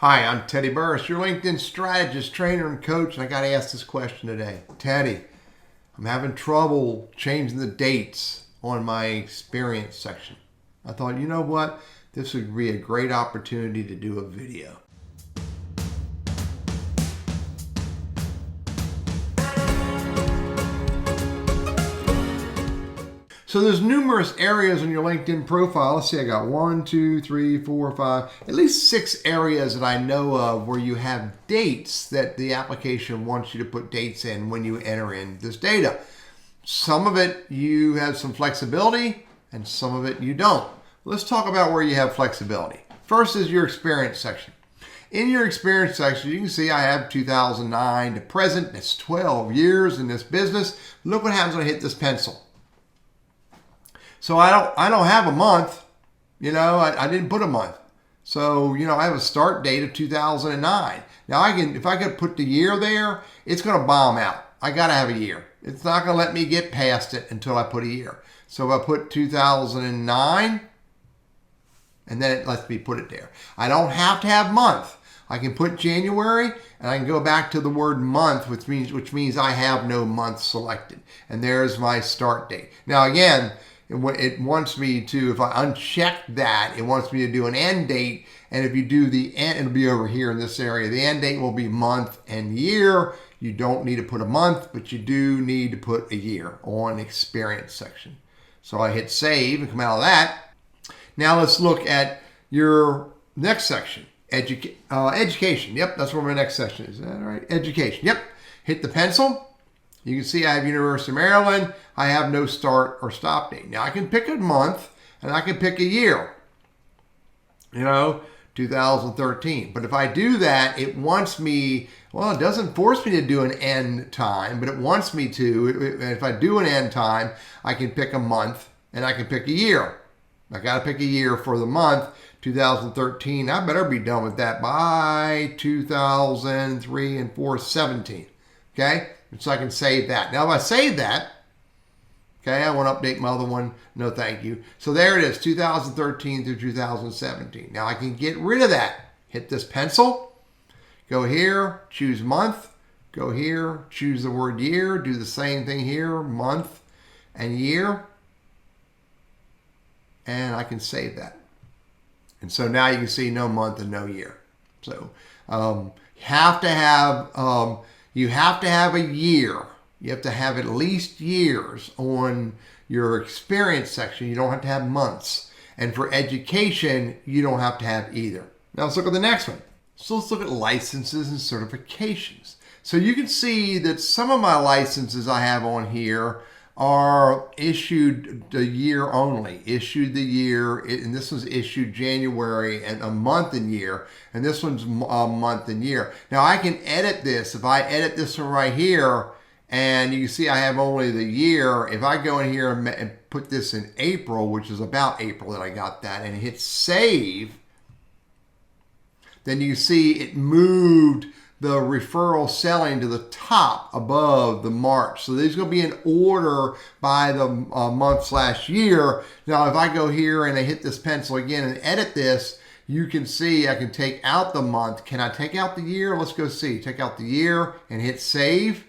Hi, I'm Teddy Burriss, your LinkedIn strategist, trainer, and coach, and I got to ask this question today. Teddy, I'm having trouble changing the dates on my experience section. I thought, you know what? This would be a great opportunity to do a video. So there's numerous areas in your LinkedIn profile. Let's see, I got 1, 2, 3, 4, 5, at least 6 areas that I know of where you have dates that the application wants you to put dates in when you enter in this data. Some of it you have some flexibility and some of it you don't. Let's talk about where you have flexibility. First is your experience section. In your experience section, you can see I have 2009 to present. That's 12 years in this business. Look what happens when I hit this pencil. So I don't have a month, I didn't put a month. So, I have a start date of 2009. Now if I could put the year there, it's going to bomb out. I got to have a year. It's not going to let me get past it until I put a year. So if I put 2009, and then it lets me put it there. I don't have to have month. I can put January, and I can go back to the word month, which means I have no month selected. And there's my start date. Now again, it wants me to, if I uncheck that, it wants me to do an end date. And if you do the end, it'll be over here in this area. The end date will be month and year. You don't need to put a month, but you do need to put a year on experience section. So I hit save and come out of that. Now let's look at your next section, education. Yep, that's where my next section is. Is that right? Education. Yep. Hit the pencil. You can see I have University of Maryland. I have no start or stop date. Now I can pick a month and I can pick a year, 2013. But if I do that, it wants me, it doesn't force me to do an end time, but it wants me to. If I do an end time, I can pick a month and I can pick a year. I got to pick a year for the month, 2013. I better be done with that by 2003 and 4, 17. Okay? So I can save that. Now if I save that, okay, I want to update my other one. No, thank you. So there it is, 2013 through 2017. Now I can get rid of that. Hit this pencil, go here, choose month, go here, choose the word year, do the same thing here, month and year, and I can save that. And so now you can see no month and no year. So you have to have a year. You have to have at least years on your experience section. You don't have to have months. And for education, you don't have to have either. Now let's look at the next one. So let's look at licenses and certifications. So you can see that some of my licenses I have on here are issued the year only, issued the year, and this one's issued January and a month and year, and this one's a month and year. Now I can edit this. If I edit this one right here, and you can see I have only the year, if I go in here and put this in April, which is about April that I got that, and hit save, then you see it moved the referral selling to the top above the March. So there's going to be an order by the month/year. Now, if I go here and I hit this pencil again and edit this, you can see I can take out the month. Can I take out the year? Let's go see. Take out the year and hit save.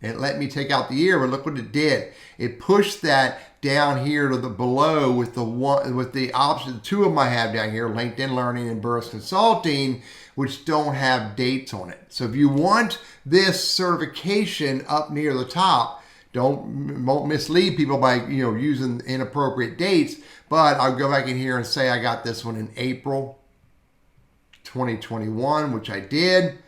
It let me take out the year, but look what it did. It pushed that down here to the below with the option. 2 of them I have down here, LinkedIn Learning and Burriss Consulting, which don't have dates on it. So if you want this certification up near the top, won't mislead people by using inappropriate dates. But I'll go back in here and say I got this one in April 2021, which I did.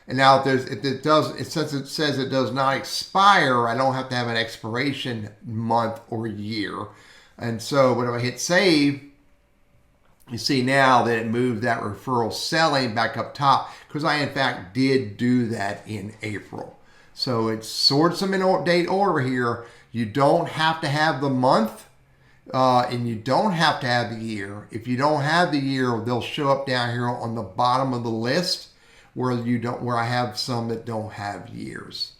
And now since it says it does not expire, I don't have to have an expiration month or year. And so, but if I hit save, you see now that it moved that referral selling back up top because I in fact did do that in April. So it sorts them in date order here. You don't have to have the month and you don't have to have the year. If you don't have the year, they'll show up down here on the bottom of the list where I have some that don't have years.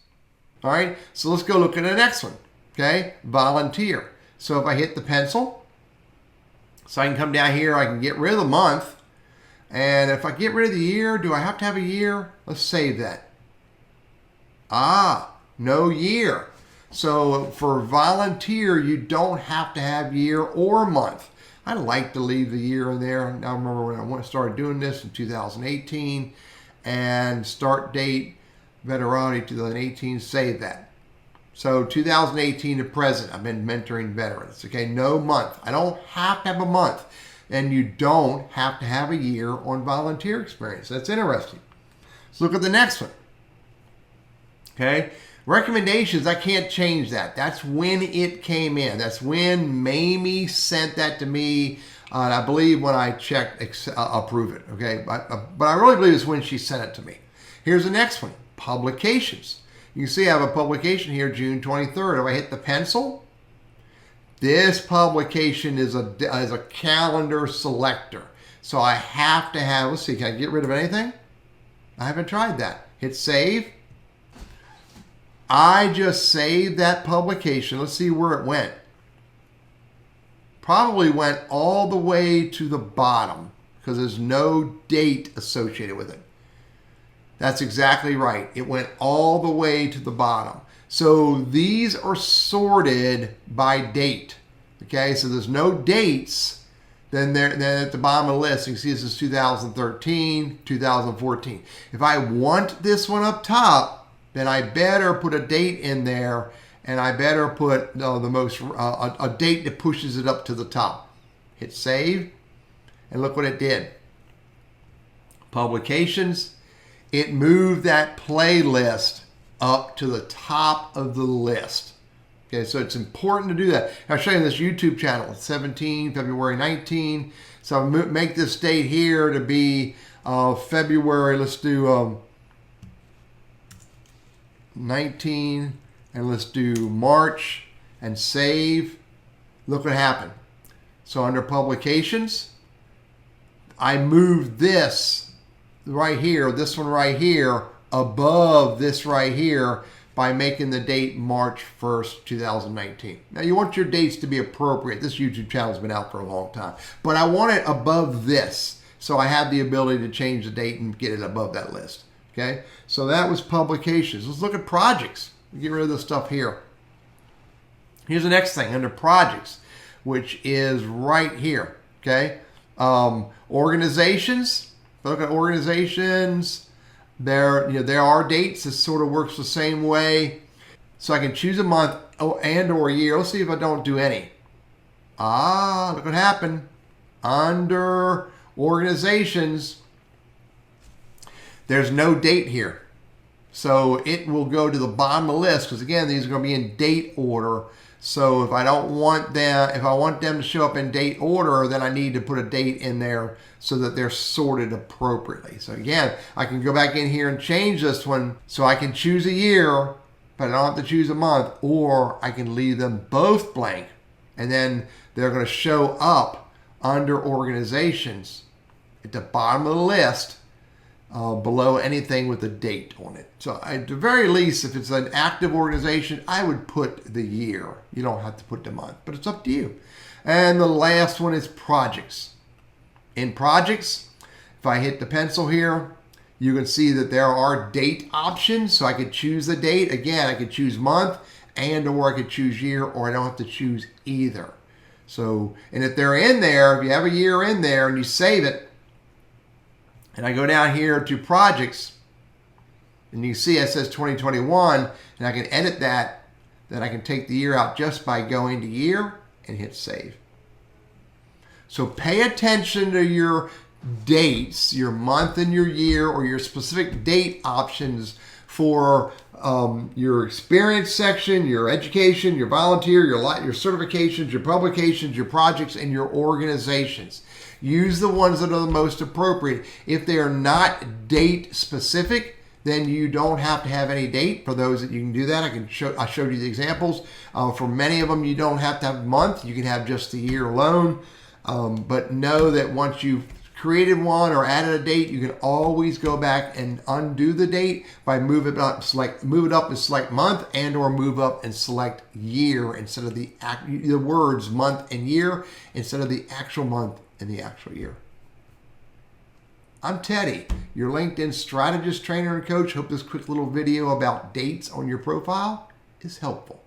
All right, so let's go look at the next one. Okay, volunteer. So if I hit the pencil, so I can come down here, I can get rid of the month. And if I get rid of the year, do I have to have a year? Let's save that. No year. So for volunteer, you don't have to have year or month. I like to leave the year in there. Now remember when I started doing this in 2018, and start date, Veterani 2018, save that. So 2018 to present, I've been mentoring veterans. Okay, no month. I don't have to have a month. And you don't have to have a year on volunteer experience. That's interesting. Let's look at the next one. Okay, recommendations, I can't change that. That's when it came in. That's when Mamie sent that to me. And I believe when I checked, approve it. Okay, but I really believe it's when she sent it to me. Here's the next one, publications. You can see I have a publication here, June 23rd. If I hit the pencil, this publication is a calendar selector. So I have to have, let's see, can I get rid of anything? I haven't tried that. Hit save. I just saved that publication. Let's see where it went. Probably went all the way to the bottom because there's no date associated with it. That's exactly right. It went all the way to the bottom. So these are sorted by date. Okay, so there's no dates. Then at the bottom of the list, you can see this is 2013, 2014. If I want this one up top, then I better put a date in there, and I better put a date that pushes it up to the top. Hit save, and look what it did. Publications, it moved that playlist up to the top of the list. Okay, so it's important to do that. I'll show you this YouTube channel, 17, February 19. So I'll make this date here to be February, let's do 19, and let's do March, and save. Look what happened. So under publications, I moved this right here, this one right here, above this right here by making the date March 1st, 2019. Now you want your dates to be appropriate. This YouTube channel has been out for a long time, but I want it above this, so I have the ability to change the date and get it above that list. Okay, so that was publications. Let's look at projects. Get rid of this stuff here. Here's the next thing under projects, which is right here. Okay, organizations. Look at organizations. There are dates. This sort of works the same way. So I can choose a month and or a year. Let's see if I don't do any. Look what happened. Under organizations, there's no date here. So it will go to the bottom of the list because again, these are going to be in date order. So if I don't want them, if I want them to show up in date order, then I need to put a date in there so that they're sorted appropriately. So again, I can go back in here and change this one so I can choose a year, but I don't have to choose a month, or I can leave them both blank. And then they're going to show up under organizations at the bottom of the list below anything with a date on it. So at the very least, if it's an active organization, I would put the year. You don't have to put the month, but it's up to you. And the last one is projects. In projects, if I hit the pencil here, you can see that there are date options. So I could choose the date. Again, I could choose month and or I could choose year, or I don't have to choose either. So, and if they're in there, if you have a year in there and you save it, and I go down here to projects, and you see it says 2021, and I can edit that. Then I can take the year out just by going to year and hit save. So pay attention to your dates, your month and your year, or your specific date options for your experience section, your education, your volunteer, your certifications, your publications, your projects, and your organizations. Use the ones that are the most appropriate. If they are not date specific, then you don't have to have any date. For those that you can do that, I showed you the examples. For many of them, you don't have to have a month. You can have just the year alone. But know that once you've created one or added a date, you can always go back and undo the date by move it up and select month, and or move up and select year instead of the words month and year instead of the actual month and the actual year. I'm Teddy, your LinkedIn strategist, trainer, and coach. Hope this quick little video about dates on your profile is helpful.